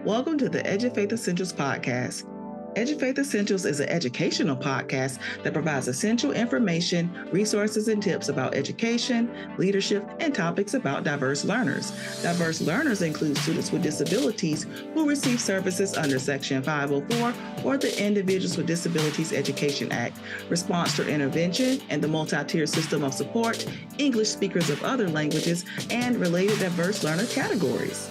Welcome to the Edufaith Essentials Podcast. Edufaith Essentials is an educational podcast that provides essential information, resources, and tips about education, leadership, and topics about diverse learners. Diverse learners include students with disabilities who receive services under Section 504 or the Individuals with Disabilities Education Act, response to intervention and the multi-tier system of support, English speakers of other languages, and related diverse learner categories.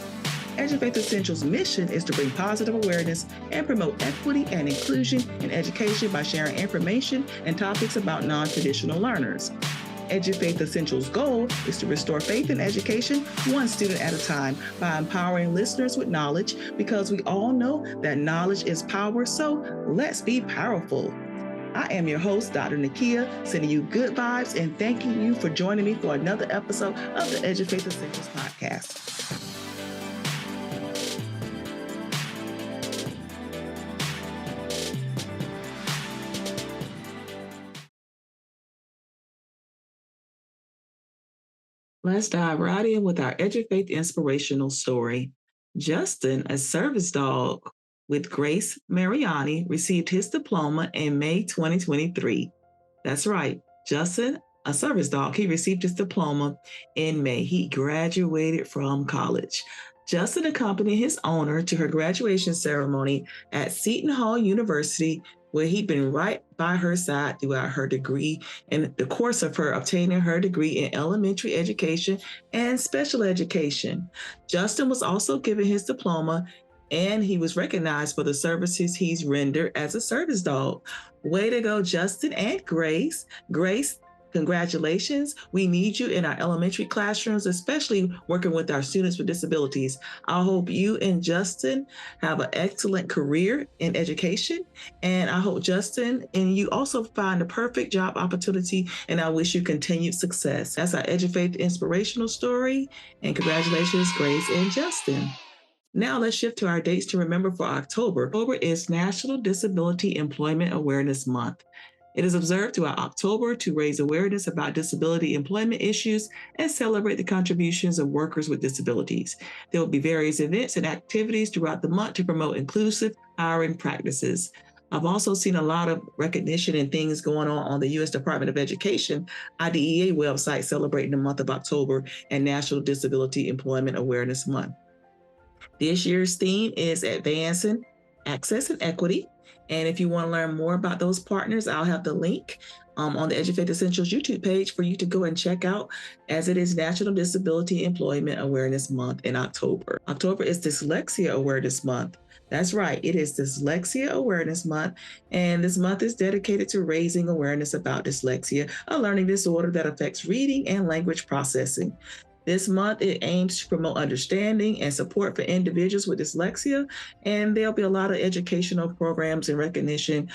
Edufaith Essentials' mission is to bring positive awareness and promote equity and inclusion in education by sharing information and topics about non-traditional learners. Edufaith Essentials' goal is to restore faith in education one student at a time by empowering listeners with knowledge, because we all know that knowledge is power, so let's be powerful. I am your host, Dr. Nakia, sending you good vibes and thanking you for joining me for another episode of the Edufaith Essentials Podcast. Let's dive right in with our Edufaith inspirational story. Justin, a service dog with Grace Mariani, received his diploma in May 2023. That's right, Justin, a service dog, he received his diploma in May. He graduated from college. Justin accompanied his owner to her graduation ceremony at Seton Hall University, where he'd been right by her side throughout her degree and the course of her obtaining her degree in elementary education and special education. Justin was also given his diploma, and he was recognized for the services he's rendered as a service dog. Way to go, Justin and Grace. Grace, congratulations. We need you in our elementary classrooms, especially working with our students with disabilities. I hope you and Justin have an excellent career in education. And I hope Justin and you also find the perfect job opportunity. And I wish you continued success. That's our Edufaith inspirational story. And congratulations, Grace and Justin. Now let's shift to our dates to remember for October. October is National Disability Employment Awareness Month. It is observed throughout October to raise awareness about disability employment issues and celebrate the contributions of workers with disabilities. There will be various events and activities throughout the month to promote inclusive hiring practices. I've also seen a lot of recognition and things going on the U.S. Department of Education IDEA website celebrating the month of October and National Disability Employment Awareness Month. This year's theme is Advancing Access and Equity. And if you want to learn more about those partners, I'll have the link on the Edufaith Essentials YouTube page for you to go and check out, as it is National Disability Employment Awareness Month in October. October is Dyslexia Awareness Month. That's right, it is Dyslexia Awareness Month, and this month is dedicated to raising awareness about dyslexia, a learning disorder that affects reading and language processing. This month, it aims to promote understanding and support for individuals with dyslexia, and there'll be a lot of educational programs and recognizing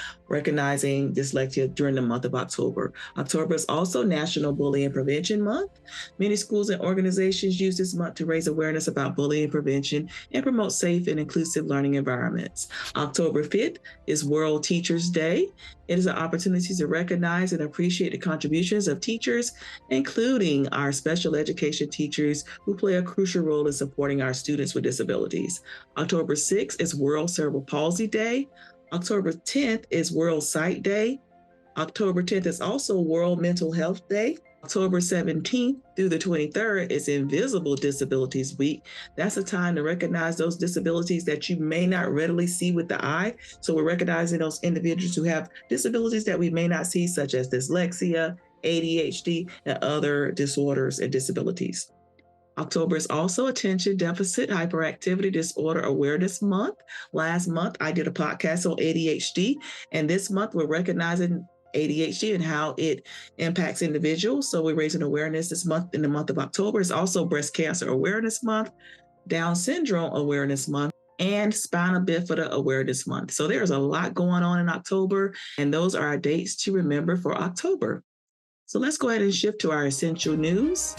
dyslexia during the month of October. October is also National Bullying Prevention Month. Many schools and organizations use this month to raise awareness about bullying prevention and promote safe and inclusive learning environments. October 5th is World Teachers Day. It is an opportunity to recognize and appreciate the contributions of teachers, including our special education teachers who play a crucial role in supporting our students with disabilities. October 6th is World Cerebral Palsy Day. October 10th is World Sight Day. October 10th is also World Mental Health Day. October 17th through the 23rd is Invisible Disabilities Week. That's a time to recognize those disabilities that you may not readily see with the eye. So we're recognizing those individuals who have disabilities that we may not see, such as dyslexia, ADHD, and other disorders and disabilities. October is also Attention Deficit Hyperactivity Disorder Awareness Month. Last month, I did a podcast on ADHD, and this month we're recognizing ADHD and how it impacts individuals. So we're raising awareness this month in the month of October. It's also Breast Cancer Awareness Month, Down Syndrome Awareness Month, and Spina Bifida Awareness Month. So there's a lot going on in October, and those are our dates to remember for October. So let's go ahead and shift to our essential news.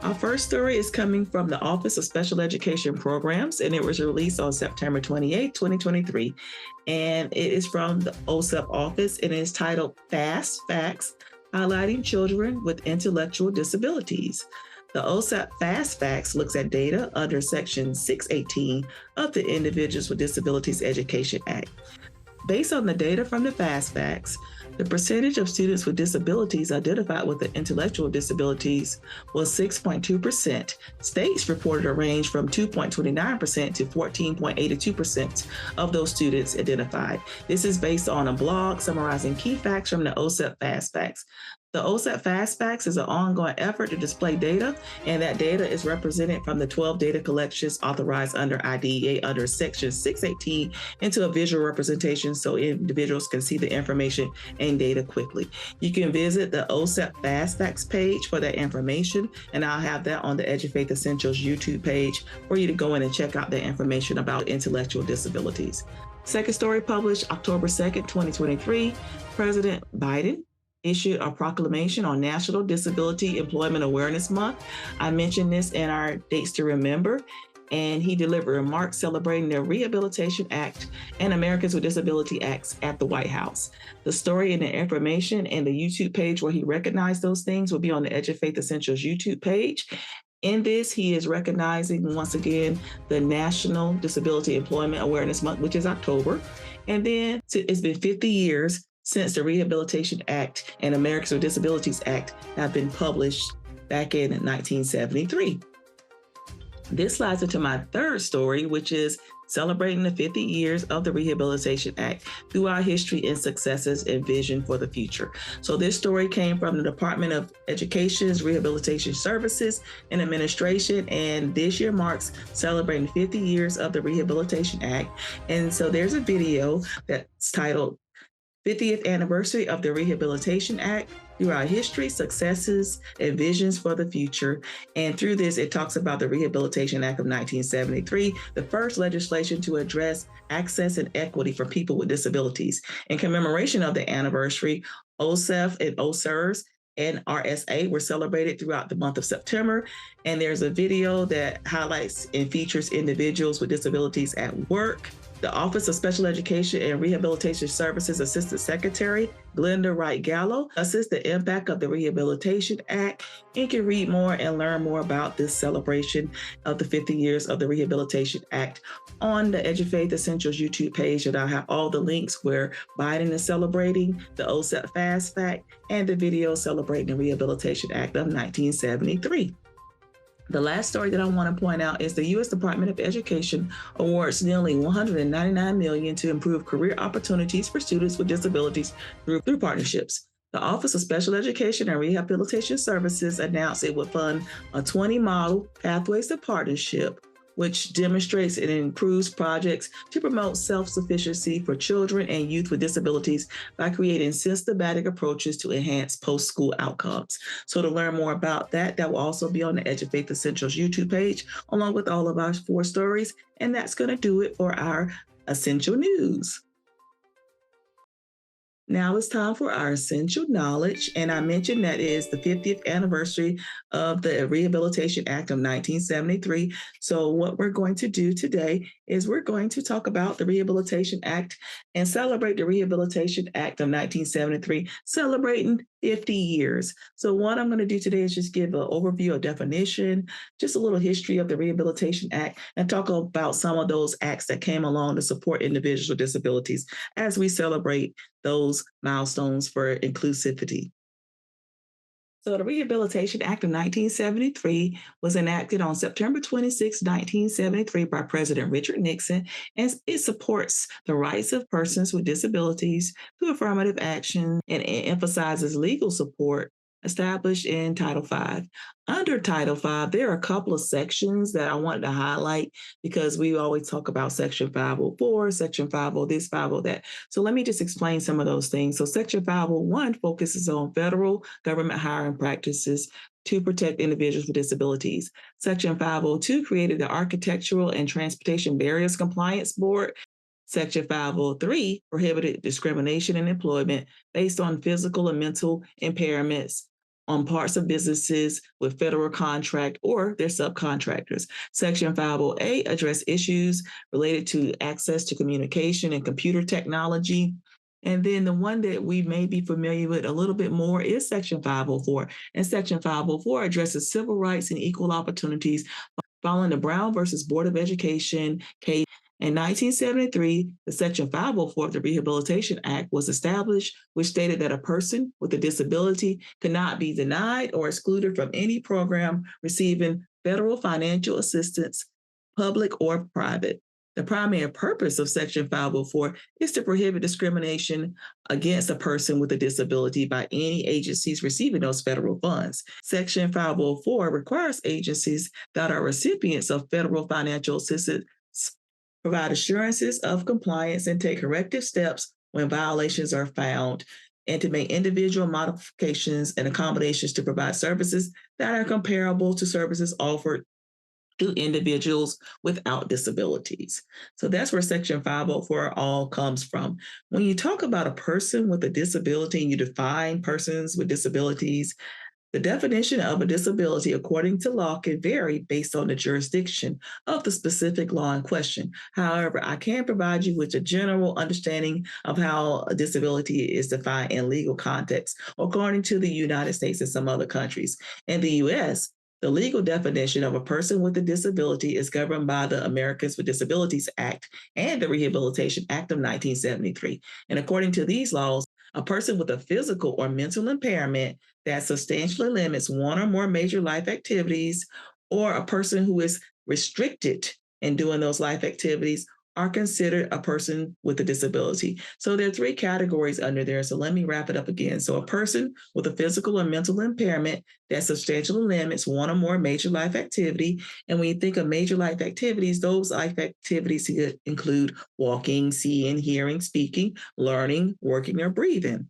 Our first story is coming from the Office of Special Education Programs, and it was released on September 28, 2023. And it is from the O.S.E.P office, and it is titled Fast Facts, Highlighting Children with Intellectual Disabilities. The O.S.E.P Fast Facts looks at data under Section 618 of the Individuals with Disabilities Education Act. Based on the data from the Fast Facts, the percentage of students with disabilities identified with intellectual disabilities was 6.2%. States reported a range from 2.29% to 14.82% of those students identified. This is based on a blog summarizing key facts from the O.S.E.P Fast Facts. The O.S.E.P Fast Facts is an ongoing effort to display data, and that data is represented from the 12 data collections authorized under IDEA under Section 618 into a visual representation so individuals can see the information and data quickly. You can visit the O.S.E.P Fast Facts page for that information, and I'll have that on the Edufaith Essentials YouTube page for you to go in and check out the information about intellectual disabilities. Second story published October 2nd, 2023, President Biden issued a proclamation on National Disability Employment Awareness Month. I mentioned this in our Dates to Remember, and he delivered remarks celebrating the Rehabilitation Act and Americans with Disabilities Acts at the White House. The story and the information and the YouTube page where he recognized those things will be on the Edufaith Essentials YouTube page. In this, he is recognizing, once again, the National Disability Employment Awareness Month, which is October. And then it's been 50 years since the Rehabilitation Act and Americans with Disabilities Act have been published back in 1973. This slides into my third story, which is celebrating the 50 years of the Rehabilitation Act through our history and successes and vision for the future. So this story came from the Department of Education's Rehabilitation Services and Administration, and this year marks celebrating 50 years of the Rehabilitation Act. And so there's a video that's titled 50th Anniversary of the Rehabilitation Act, through our history, successes, and visions for the future. And through this, it talks about the Rehabilitation Act of 1973, the first legislation to address access and equity for people with disabilities. In commemoration of the anniversary, O.S.E.P and O.S.E.R.S and RSA were celebrated throughout the month of September. And there's a video that highlights and features individuals with disabilities at work. The Office of Special Education and Rehabilitation Services Assistant Secretary, Glenda Wright Gallo, assists the impact of the Rehabilitation Act. You can read more and learn more about this celebration of the 50 years of the Rehabilitation Act on the Edufaith Essentials YouTube page. And I'll have all the links where Biden is celebrating the O.S.E.P Fast Fact and the video celebrating the Rehabilitation Act of 1973. The last story that I want to point out is the U.S. Department of Education awards nearly $199 million to improve career opportunities for students with disabilities through partnerships. The Office of Special Education and Rehabilitation Services announced it would fund a 20 model Pathways to Partnership, which demonstrates and improves projects to promote self-sufficiency for children and youth with disabilities by creating systematic approaches to enhance post-school outcomes. So to learn more about that will also be on the Edufaith Essentials YouTube page, along with all of our 4 stories. And that's going to do it for our Essential News. Now it's time for our essential knowledge. And I mentioned that is the 50th anniversary of the Rehabilitation Act of 1973. So what we're going to do today is we're going to talk about the Rehabilitation Act and celebrate the Rehabilitation Act of 1973, celebrating 50 years. So what I'm going to do today is just give an overview, a definition, just a little history of the Rehabilitation Act, and talk about some of those acts that came along to support individuals with disabilities as we celebrate those milestones for inclusivity. So the Rehabilitation Act of 1973 was enacted on September 26, 1973 by President Richard Nixon, and it supports the rights of persons with disabilities through affirmative action, and it emphasizes legal support established in Title V. Under Title V, there are a couple of sections that I wanted to highlight because we always talk about Section 504, Section 50 this, 50 that. So let me just explain some of those things. So Section 501 focuses on federal government hiring practices to protect individuals with disabilities. Section 502 created the Architectural and Transportation Barriers Compliance Board. Section 503 prohibited discrimination in employment based on physical and mental impairments on parts of businesses with federal contract or their subcontractors. Section 508 addressed issues related to access to communication and computer technology. And then the one that we may be familiar with a little bit more is Section 504. And Section 504 addresses civil rights and equal opportunities following the Brown versus Board of Education case. In 1973, the Section 504 of the Rehabilitation Act was established, which stated that a person with a disability could not be denied or excluded from any program receiving federal financial assistance, public or private. The primary purpose of Section 504 is to prohibit discrimination against a person with a disability by any agencies receiving those federal funds. Section 504 requires agencies that are recipients of federal financial assistance provide assurances of compliance and take corrective steps when violations are found, and to make individual modifications and accommodations to provide services that are comparable to services offered to individuals without disabilities. So that's where Section 504 all comes from. When you talk about a person with a disability and you define persons with disabilities, the definition of a disability, according to law, can vary based on the jurisdiction of the specific law in question. However, I can provide you with a general understanding of how a disability is defined in legal context, according to the United States and some other countries. In the U.S., the legal definition of a person with a disability is governed by the Americans with Disabilities Act and the Rehabilitation Act of 1973. And according to these laws, a person with a physical or mental impairment that substantially limits one or more major life activities, or a person who is restricted in doing those life activities, are considered a person with a disability. So there are three categories under there. So let me wrap it up again. So a person with a physical or mental impairment that substantially limits one or more major life activity. And when you think of major life activities, those life activities include walking, seeing, hearing, speaking, learning, working, or breathing.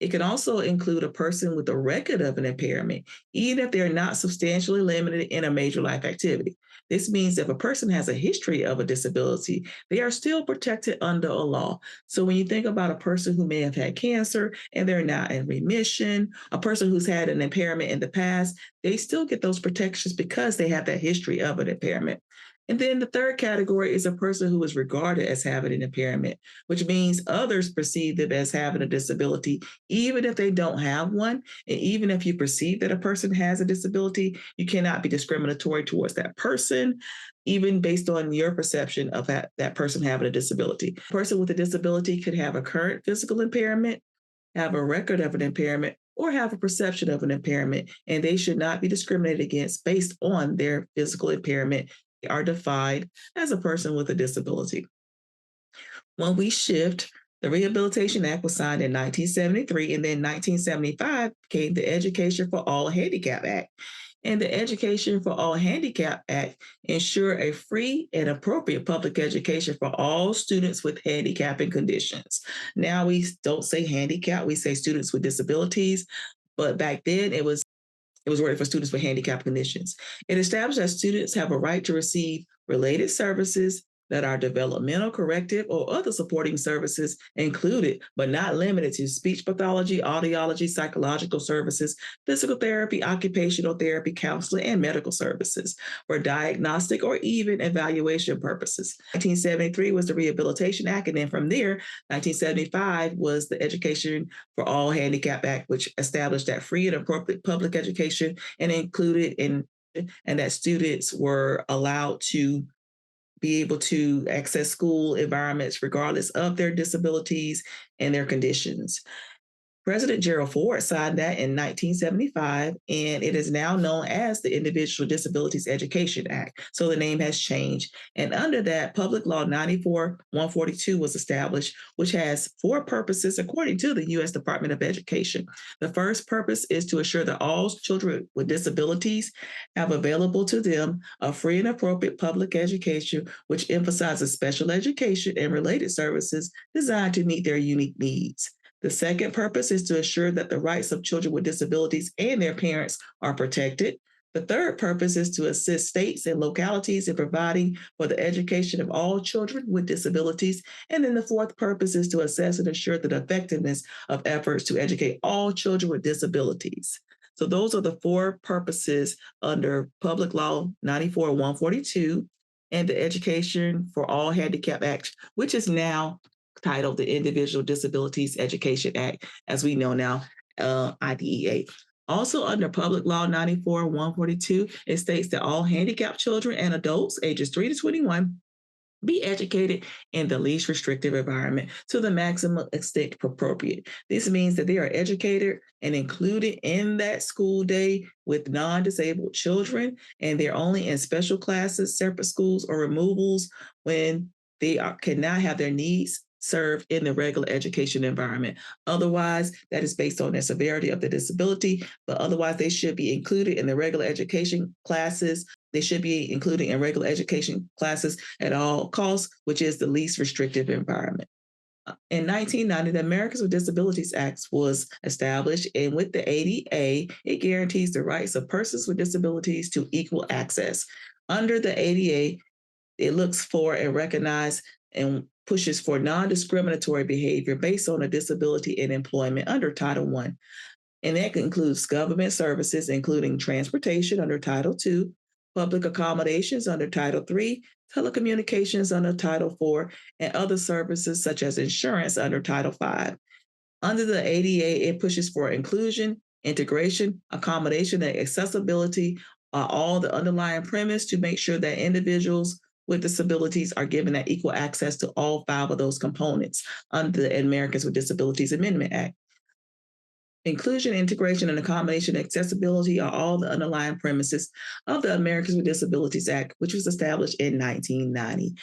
It can also include a person with a record of an impairment, even if they're not substantially limited in a major life activity. This means if a person has a history of a disability, they are still protected under a law. So when you think about a person who may have had cancer and they're not in remission, a person who's had an impairment in the past, they still get those protections because they have that history of an impairment. And then the third category is a person who is regarded as having an impairment, which means others perceive them as having a disability, even if they don't have one. And even if you perceive that a person has a disability, you cannot be discriminatory towards that person, even based on your perception of that person having a disability. A person with a disability could have a current physical impairment, have a record of an impairment, or have a perception of an impairment, and they should not be discriminated against based on their physical impairment. They are defined as a person with a disability. When we shift, the Rehabilitation Act was signed in 1973, and then 1975 came the Education for All Handicap Act. And the Education for All Handicap Act ensure a free and appropriate public education for all students with handicapping conditions. Now we don't say handicap, we say students with disabilities, but back then it was worded for students with handicap conditions. It established that students have a right to receive related services that are developmental, corrective, or other supporting services included, but not limited to speech pathology, audiology, psychological services, physical therapy, occupational therapy, counseling, and medical services for diagnostic or even evaluation purposes. 1973 was the Rehabilitation Act, and then from there, 1975 was the Education for All Handicap Act, which established that free and appropriate public education and included and that students were allowed to be able to access school environments regardless of their disabilities and their conditions. President Gerald Ford signed that in 1975, and it is now known as the Individual Disabilities Education Act. So the name has changed. And under that, Public Law 94-142 was established, which has four purposes according to the U.S. Department of Education. The first purpose is to ensure that all children with disabilities have available to them a free and appropriate public education, which emphasizes special education and related services designed to meet their unique needs. The second purpose is to ensure that the rights of children with disabilities and their parents are protected. The third purpose is to assist states and localities in providing for the education of all children with disabilities. And then the fourth purpose is to assess and ensure the effectiveness of efforts to educate all children with disabilities. So those are the four purposes under Public Law 94-142 and the Education for All Handicap Act, which is now titled the Individual Disabilities Education Act, as we know now, IDEA. Also under Public Law 94-142, it states that all handicapped children and adults ages 3 to 21 be educated in the least restrictive environment to the maximum extent appropriate. This means that they are educated and included in that school day with non-disabled children, and they're only in special classes, separate schools, or removals when they cannot have their needs served in the regular education environment. Otherwise, that is based on the severity of the disability, but otherwise they should be included in the regular education classes. They should be included in regular education classes at all costs, which is the least restrictive environment. In 1990, the Americans with Disabilities Act was established, and with the ADA, it guarantees the rights of persons with disabilities to equal access. Under the ADA, it looks for and recognizes and pushes for non-discriminatory behavior based on a disability in employment under Title I. And that includes government services, including transportation under Title II, public accommodations under Title III, telecommunications under Title IV, and other services such as insurance under Title V. Under the ADA, it pushes for inclusion, integration, accommodation, and accessibility are all the underlying premise to make sure that individuals with disabilities are given that equal access to all 5 of those components under the Americans with Disabilities Amendment Act. Inclusion, integration, and accommodation and accessibility are all the underlying premises of the Americans with Disabilities Act, which was established in 1990.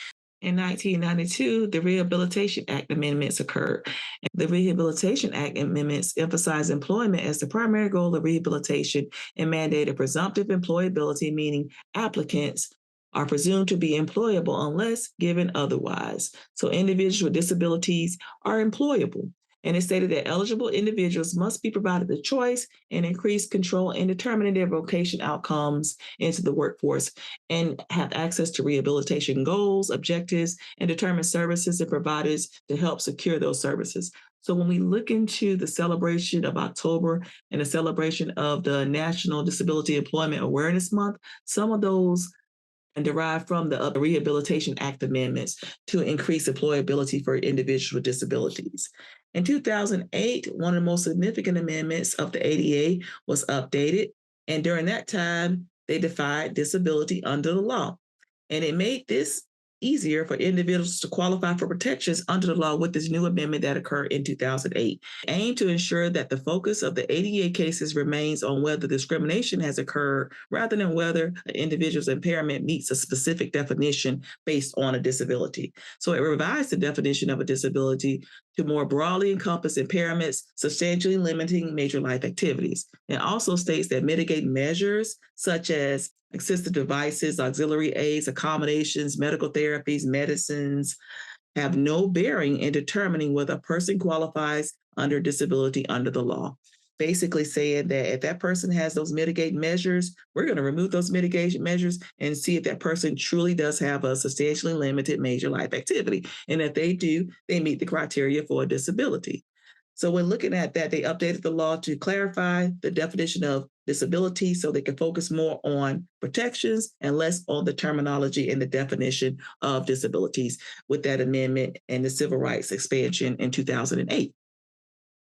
In 1992, the Rehabilitation Act amendments occurred. The Rehabilitation Act amendments emphasize employment as the primary goal of rehabilitation and mandated presumptive employability, meaning applicants are presumed to be employable unless given otherwise. So individuals with disabilities are employable. And it stated that eligible individuals must be provided the choice and increased control in determining their vocation outcomes into the workforce and have access to rehabilitation goals, objectives, and determine services and providers to help secure those services. So when we look into the celebration of October and the celebration of the National Disability Employment Awareness Month, some of those and derived from the Rehabilitation Act amendments to increase employability for individuals with disabilities. In 2008, one of the most significant amendments of the ADA was updated, and during that time, they defined disability under the law. And it made this easier for individuals to qualify for protections under the law with this new amendment that occurred in 2008, aimed to ensure that the focus of the ADA cases remains on whether discrimination has occurred rather than whether an individual's impairment meets a specific definition based on a disability. So it revised the definition of a disability to more broadly encompass impairments, substantially limiting major life activities. It also states that mitigating measures such as assistive devices, auxiliary aids, accommodations, medical therapies, medicines have no bearing in determining whether a person qualifies under disability under the law. Basically saying that if that person has those mitigating measures, we're going to remove those mitigation measures and see if that person truly does have a substantially limited major life activity. And if they do, they meet the criteria for a disability. So when looking at that, they updated the law to clarify the definition of disability so they can focus more on protections and less on the terminology and the definition of disabilities with that amendment and the civil rights expansion in 2008.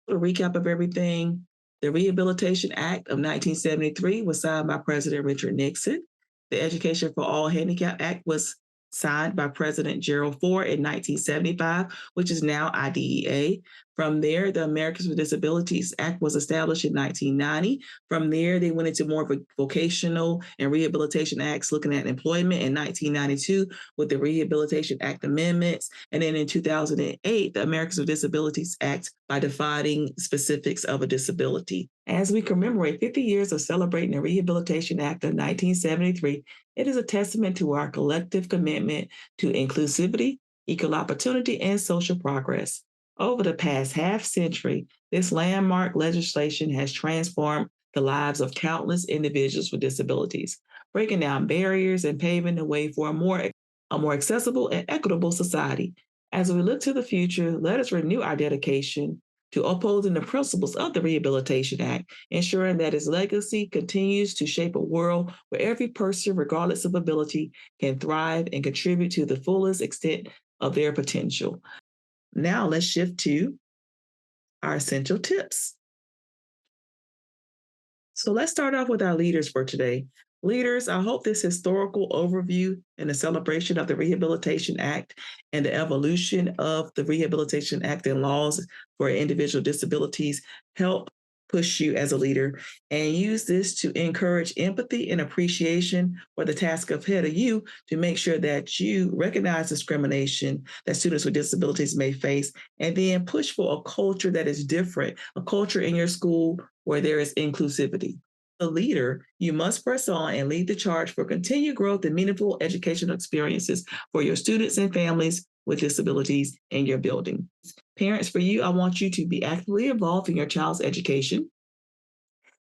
A recap of everything. The Rehabilitation Act of 1973 was signed by President Richard Nixon. The Education for All Handicap Act was signed by President Gerald Ford in 1975, which is now IDEA. From there, the Americans with Disabilities Act was established in 1990. From there, they went into more vocational and rehabilitation acts looking at employment in 1992 with the Rehabilitation Act amendments. And then in 2008, the Americans with Disabilities Act by defining specifics of a disability. As we commemorate 50 years of celebrating the Rehabilitation Act of 1973, it is a testament to our collective commitment to inclusivity, equal opportunity, and social progress. Over the past half century, this landmark legislation has transformed the lives of countless individuals with disabilities, breaking down barriers and paving the way for a more accessible and equitable society. As we look to the future, let us renew our dedication to upholding the principles of the Rehabilitation Act, ensuring that its legacy continues to shape a world where every person, regardless of ability, can thrive and contribute to the fullest extent of their potential. Now let's shift to our essential tips. So let's start off with our leaders for today. Leaders, I hope this historical overview and the celebration of the Rehabilitation Act and the evolution of the Rehabilitation Act and laws for individual disabilities help push you as a leader, and use this to encourage empathy and appreciation for the task ahead of you to make sure that you recognize discrimination that students with disabilities may face, and then push for a culture that is different, a culture in your school where there is inclusivity. A leader, you must press on and lead the charge for continued growth and meaningful educational experiences for your students and families with disabilities in your building. Parents, for you, I want you to be actively involved in your child's education.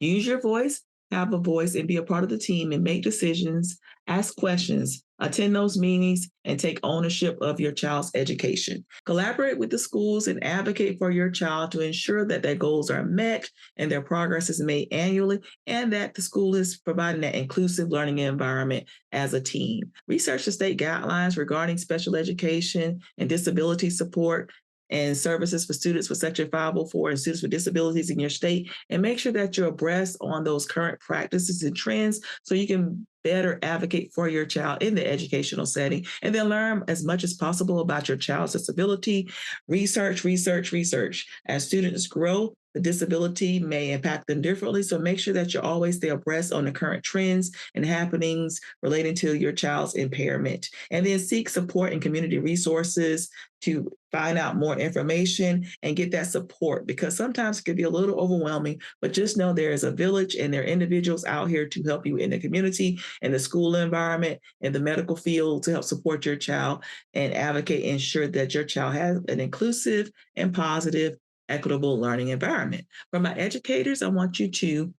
Use your voice, have a voice, and be a part of the team and make decisions, ask questions, attend those meetings, and take ownership of your child's education. Collaborate with the schools and advocate for your child to ensure that their goals are met and their progress is made annually, and that the school is providing that inclusive learning environment as a team. Research the state guidelines regarding special education and disability support and services for students with Section 504 and students with disabilities in your state, and make sure that you're abreast on those current practices and trends so you can better advocate for your child in the educational setting, and then learn as much as possible about your child's disability. Research, research, research. As students grow, the disability may impact them differently, so make sure that you always stay abreast on the current trends and happenings relating to your child's impairment. And then seek support and community resources to find out more information and get that support, because sometimes it can be a little overwhelming, but just know there is a village and there are individuals out here to help you in the community, in the school environment, in the medical field to help support your child and advocate and ensure that your child has an inclusive and positive, equitable learning environment. For my educators, I want you to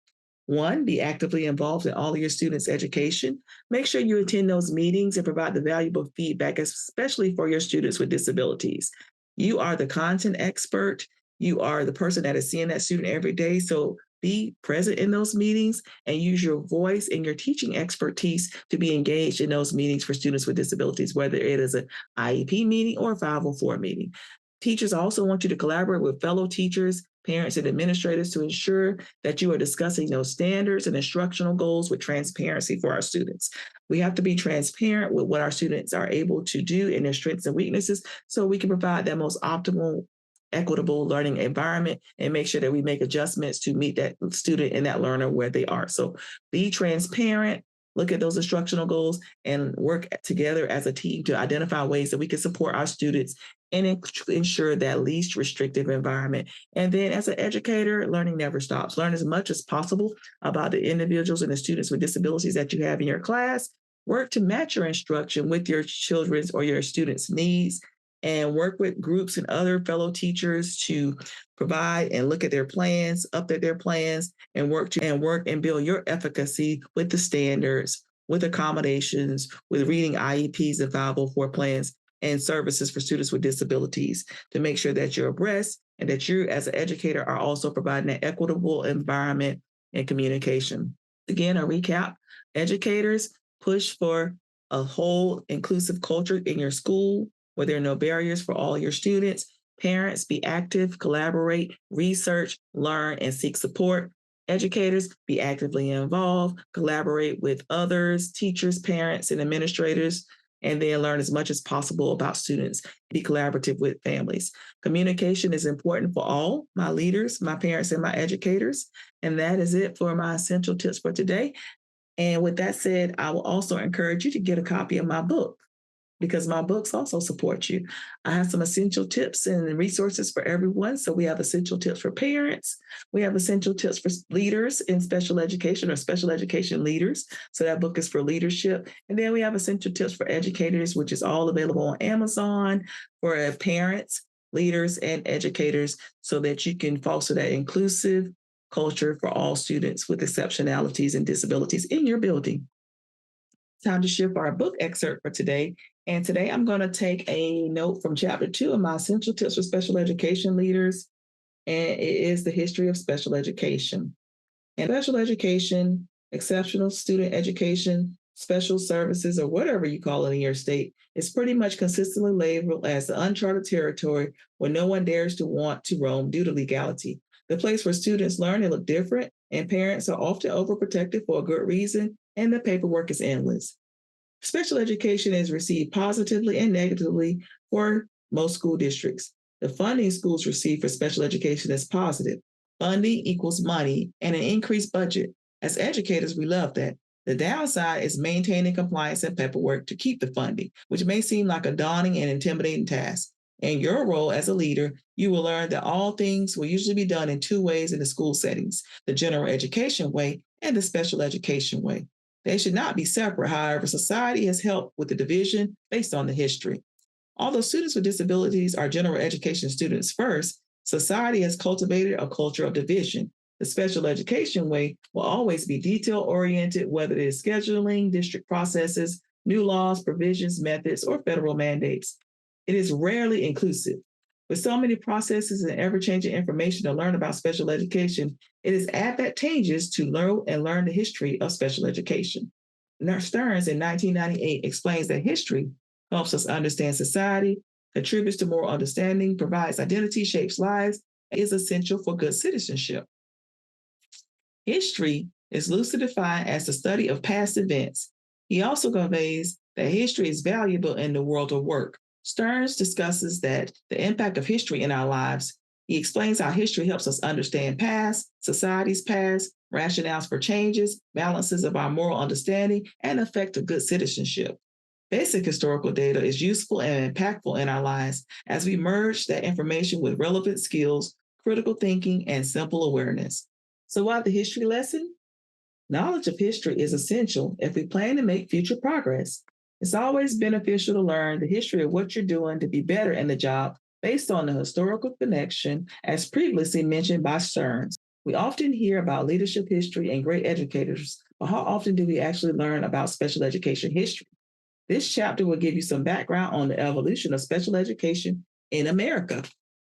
one, be actively involved in all of your students' education. Make sure you attend those meetings and provide the valuable feedback, especially for your students with disabilities. You are the content expert. You are the person that is seeing that student every day. So be present in those meetings and use your voice and your teaching expertise to be engaged in those meetings for students with disabilities, whether it is an IEP meeting or a 504 meeting. Teachers also want you to collaborate with fellow teachers, parents, and administrators to ensure that you are discussing those standards and instructional goals with transparency for our students. We have to be transparent with what our students are able to do and their strengths and weaknesses so we can provide that most optimal, equitable learning environment and make sure that we make adjustments to meet that student and that learner where they are. So be transparent, look at those instructional goals, and work together as a team to identify ways that we can support our students and ensure that least restrictive environment. And then as an educator, learning never stops. Learn as much as possible about the individuals and the students with disabilities that you have in your class. Work to match your instruction with your children's or your students' needs, and work with groups and other fellow teachers to provide and look at their plans, update their plans, and work and build your efficacy with the standards, with accommodations, with reading IEPs and 504 plans and services for students with disabilities to make sure that you're abreast and that you as an educator are also providing an equitable environment and communication. Again, a recap: educators push for a whole inclusive culture in your school where there are no barriers for all your students. Parents, be active, collaborate, research, learn, and seek support. Educators, be actively involved, collaborate with others, teachers, parents, and administrators, and then learn as much as possible about students. Be collaborative with families. Communication is important for all my leaders, my parents, and my educators. And that is it for my essential tips for today. And with that said, I will also encourage you to get a copy of my book, because my books also support you. I have some essential tips and resources for everyone. So we have essential tips for parents. We have essential tips for leaders in special education or special education leaders. So that book is for leadership. And then we have essential tips for educators, which is all available on Amazon for parents, leaders, and educators so that you can foster that inclusive culture for all students with exceptionalities and disabilities in your building. Time to shift our book excerpt for today. And today I'm going to take a note from chapter 2 of my essential tips for special education leaders. And it is the history of special education. And special education, exceptional student education, special services, or whatever you call it in your state, is pretty much consistently labeled as the uncharted territory where no one dares to want to roam due to legality. The place where students learn and look different, and parents are often overprotected for a good reason, and the paperwork is endless. Special education is received positively and negatively for most school districts. The funding schools receive for special education is positive. Funding equals money and an increased budget. As educators, we love that. The downside is maintaining compliance and paperwork to keep the funding, which may seem like a daunting and intimidating task. In your role as a leader, you will learn that all things will usually be done in two ways in the school settings: the general education way and the special education way. They should not be separate. However, society has helped with the division based on the history. Although students with disabilities are general education students first, society has cultivated a culture of division. The special education way will always be detail oriented, whether it is scheduling, district processes, new laws, provisions, methods, or federal mandates. It is rarely inclusive. With so many processes and ever changing information to learn about special education, it is advantageous to learn the history of special education. Stearns in 1998 explains that history helps us understand society, contributes to moral understanding, provides identity, shapes lives, and is essential for good citizenship. History is loosely defined as the study of past events. He also conveys that history is valuable in the world of work. Stearns discusses that the impact of history in our lives. He explains how history helps us understand past, society's past, rationales for changes, balances of our moral understanding, and effect of good citizenship. Basic historical data is useful and impactful in our lives as we merge that information with relevant skills, critical thinking, and simple awareness. So while the history lesson? Knowledge of history is essential if we plan to make future progress. It's always beneficial to learn the history of what you're doing to be better in the job based on the historical connection, as previously mentioned by Stearns. We often hear about leadership history and great educators, but how often do we actually learn about special education history? This chapter will give you some background on the evolution of special education in America.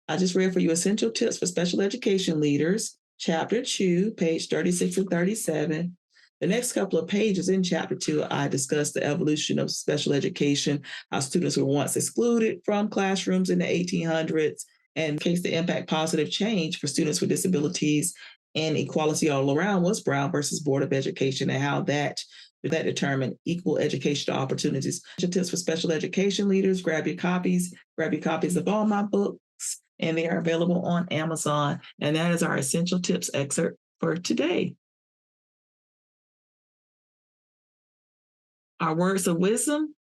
I just read for you Essential Tips for Special Education Leaders, Chapter 2, page 36 and 37. The next couple of pages in Chapter 2, I discuss the evolution of special education, how students were once excluded from classrooms in the 1800s, and case the impact positive change for students with disabilities and equality all around was Brown versus Board of Education, and how that determined equal educational opportunities. Tips for special education leaders, grab your copies of all my books, and they are available on Amazon. And that is our Essential Tips excerpt for today. Our words of wisdom: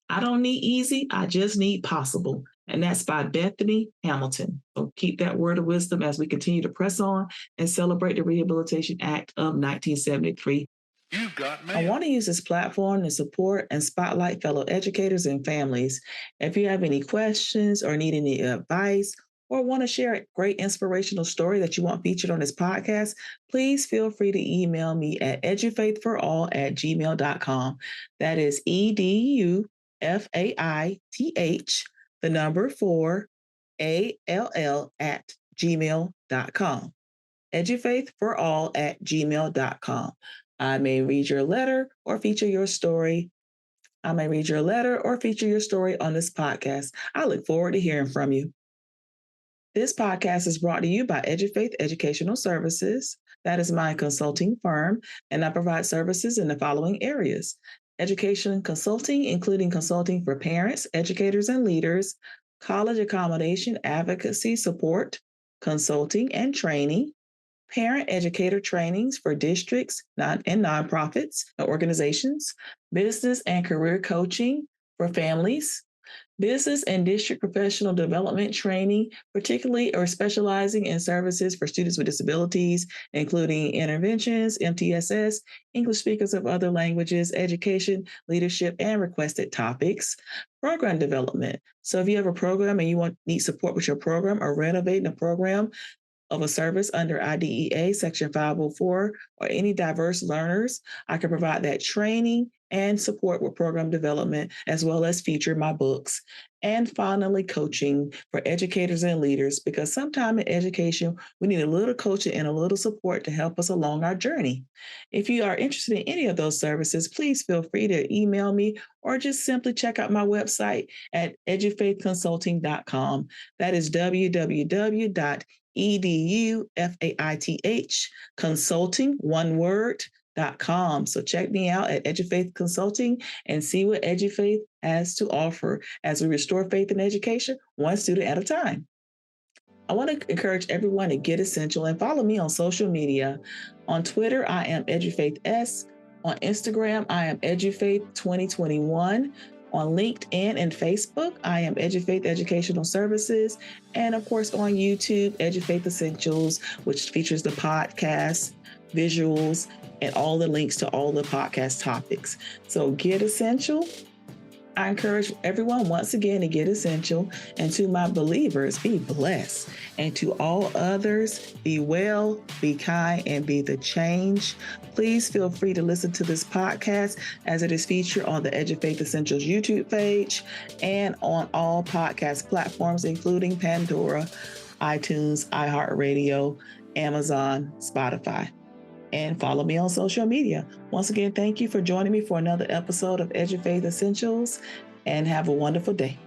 I don't need easy, I just need possible. And that's by Bethany Hamilton. So keep that word of wisdom as we continue to press on and celebrate the Rehabilitation Act of 1973. You've got mail. I want to use this platform to support and spotlight fellow educators and families. If you have any questions or need any advice or want to share a great inspirational story that you want featured on this podcast, please feel free to email me at edufaithforall@gmail.com. That is EDUFAITH, the number 4, ALL@gmail.com. edufaithforall@gmail.com. I may read your letter or feature your story. on this podcast. I look forward to hearing from you. This podcast is brought to you by Edufaith Educational Services. That is my consulting firm, and I provide services in the following areas: education consulting, including consulting for parents, educators, and leaders, college accommodation, advocacy support, consulting and training, parent educator trainings for districts and nonprofits organizations, business and career coaching for families, business and district professional development training, particularly or specializing in services for students with disabilities, including interventions, MTSS, English speakers of other languages, education, leadership, and requested topics, program development. So if you have a program and you need support with your program or renovating a program of a service under IDEA Section 504 or any diverse learners, I can provide that training and support with program development, as well as feature my books. And finally, coaching for educators and leaders, because sometimes in education, we need a little coaching and a little support to help us along our journey. If you are interested in any of those services, please feel free to email me or just simply check out my website at edufaithconsulting.com. That is www.edufaith consulting, one word, .com. So check me out at Edufaith Consulting and see what Edufaith has to offer as we restore faith in education, one student at a time. I want to encourage everyone to get essential and follow me on social media. On Twitter, I am EdufaithS. On Instagram, I am Edufaith 2021. On LinkedIn and Facebook, I am Edufaith Educational Services. And of course, on YouTube, Edufaith Essentials, which features the podcast, visuals, and all the links to all the podcast topics. So get essential. I encourage everyone once again to get essential, and to my believers, be blessed. And to all others, be well, be kind, and be the change. Please feel free to listen to this podcast as it is featured on the Edufaith Essentials YouTube page and on all podcast platforms, including Pandora, iTunes, iHeartRadio, Amazon, Spotify. And follow me on social media. Once again, thank you for joining me for another episode of Edufaith Essentials, and have a wonderful day.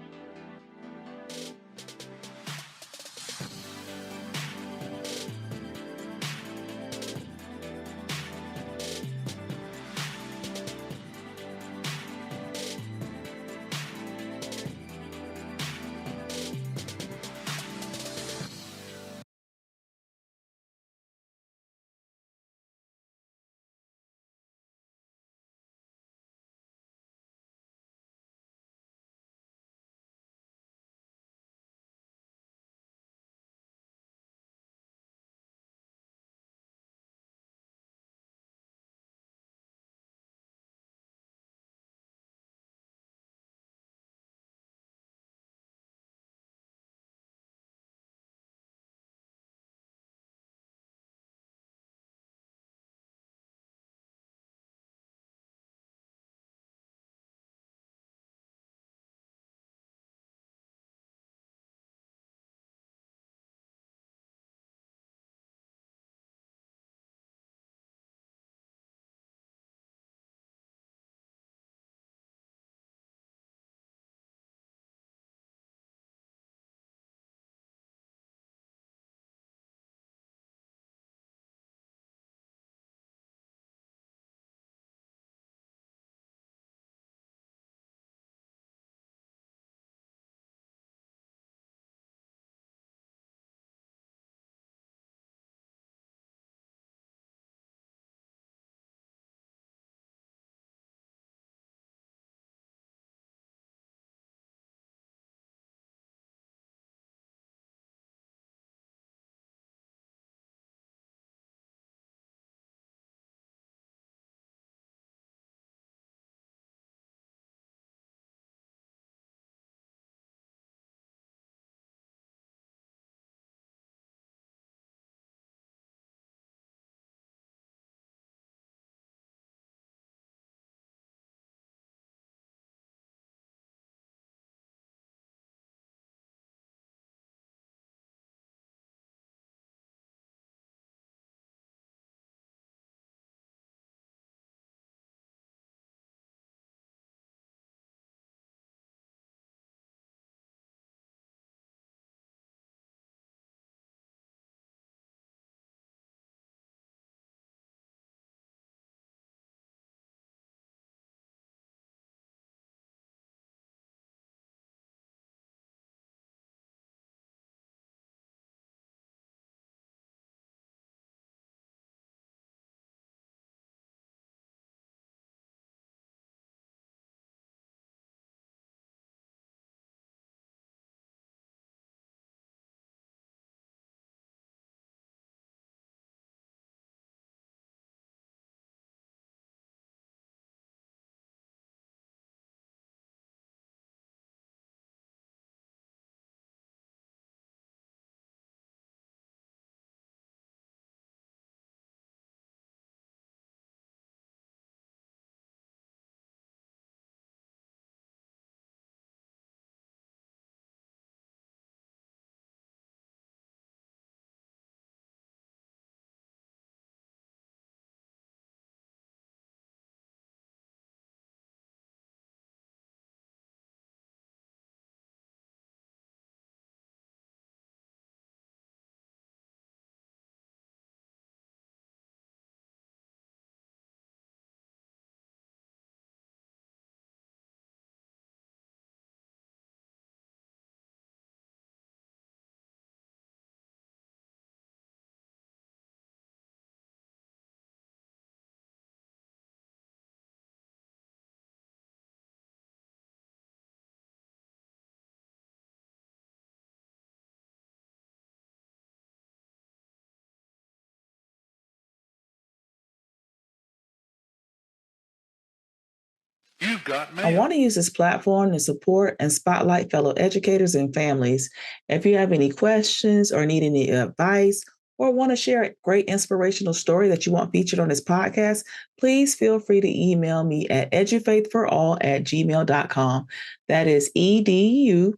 You've got I mail. want to use this platform to support and spotlight fellow educators and families. If you have any questions or need any advice or want to share a great inspirational story that you want featured on this podcast, please feel free to email me at edufaithforall@gmail.com. That is EDUFAITH,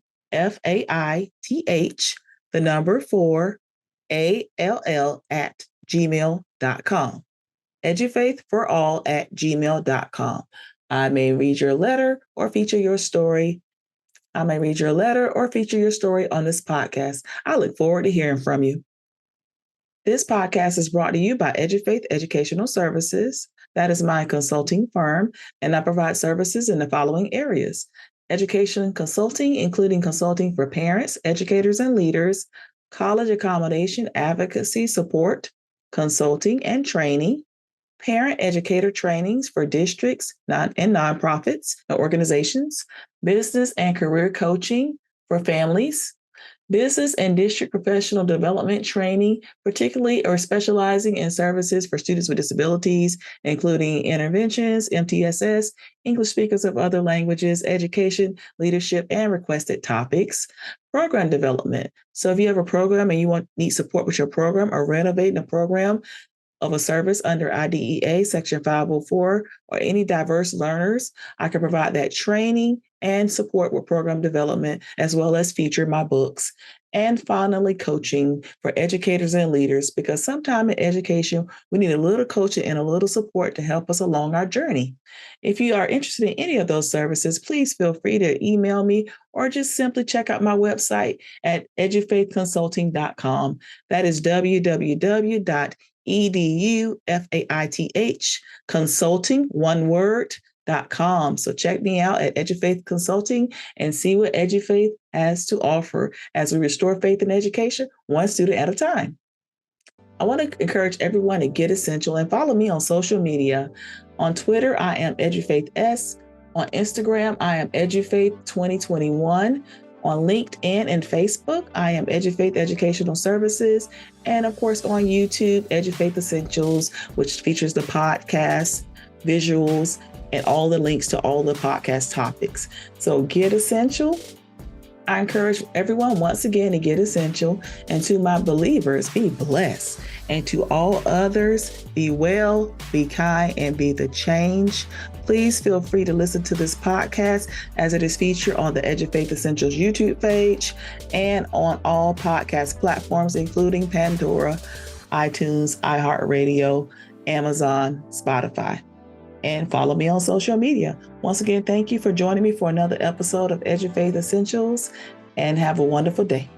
the number 4, ALL@gmail.com. Edufaithforall@gmail.com. I may read your letter or feature your story. I may read your letter or feature your story on this podcast. I look forward to hearing from you. This podcast is brought to you by Edufaith Educational Services. That is my consulting firm, and I provide services in the following areas: education consulting, including consulting for parents, educators, and leaders, college accommodation, advocacy support, consulting and training, parent educator trainings for districts and nonprofits and organizations, business and career coaching for families, business and district professional development training, particularly or specializing in services for students with disabilities, including interventions, MTSS, English speakers of other languages, education, leadership, and requested topics, program development. So if you have a program and you need support with your program or renovating a program of a service under IDEA Section 504 or any diverse learners, I can provide that training and support with program development, as well as feature my books. And finally, coaching for educators and leaders, because sometime in education, we need a little coaching and a little support to help us along our journey. If you are interested in any of those services, please feel free to email me or just simply check out my website at edufaithconsulting.com. That is www.edufaith consulting, one word.com. So check me out at Edufaith Consulting and see what Edufaith has to offer as we restore faith in education, one student at a time. I want to encourage everyone to get essential and follow me on social media. On Twitter, I am Edufaith S. On Instagram, I am Edufaith 2021. On LinkedIn and Facebook, I am Edufaith Educational Services. And of course, on YouTube, Edufaith Essentials, which features the podcast, visuals, and all the links to all the podcast topics. So get essential. I encourage everyone once again to get essential. And to my believers, be blessed. And to all others, be well, be kind, and be the change. Please feel free to listen to this podcast as it is featured on the Edufaith Essentials YouTube page and on all podcast platforms, including Pandora, iTunes, iHeartRadio, Amazon, Spotify. And follow me on social media. Once again, thank you for joining me for another episode of Edufaith Essentials, and have a wonderful day.